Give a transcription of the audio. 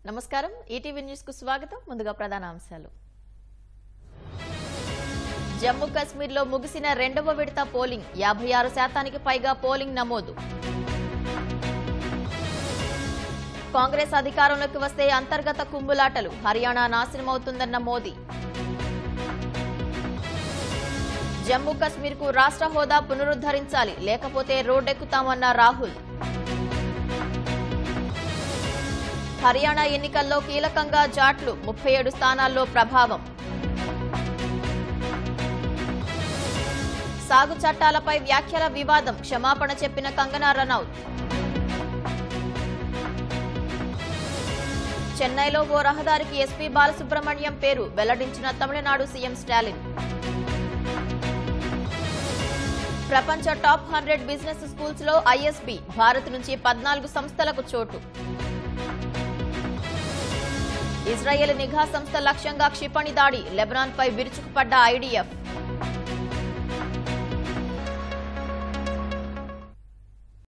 నమస్కారం ETV news కు స్వాగతం ముందుగా ప్రధాన అంశాలు జమ్మూ కాశ్మీర్ లో ముగిసిన రెండవ విడత పోలింగ్ 56% పైగా పోలింగ్ నమోదు కాంగ్రెస్ అధికారంలోకి వస్తే అంతర్గత కుంభులాటలు హర్యానా నాశనమవుతుందన్న మోదీ జమ్మూ కాశ్మీర్ కు రాష్ట్ర హోదా పునరుద్ధరించాలి లేకపోతే రోడ్డెక్కుతామన్న రాహుల్ హర్యానా ఎన్నికల్లో కీలకంగా జాట్లు 37 స్థానాల్లో ప్రభావం సాగు చట్టాలపై వ్యాఖ్యల వివాదం క్షమాపణ చెప్పిన కంగనా రనౌత్ చెన్నైలో ఓ రహదారికి ఎస్పీ బాలసుబ్రహ్మణ్యం పేరు వెల్లడించిన తమిళనాడు సీఎం స్టాలిన్ ప్రపంచ టాప్ 100 బిజినెస్ స్కూల్స్ లో ఐఎస్బీ భారత్ నుంచి 14 సంస్థలకు చోటు ఇజ్రాయెల్ నిఘా సంస్థ లక్ష్యంగా క్షిపణి దాడి లెబనాన్ పై విరుచుకుపడ్డ ఐడీఎఫ్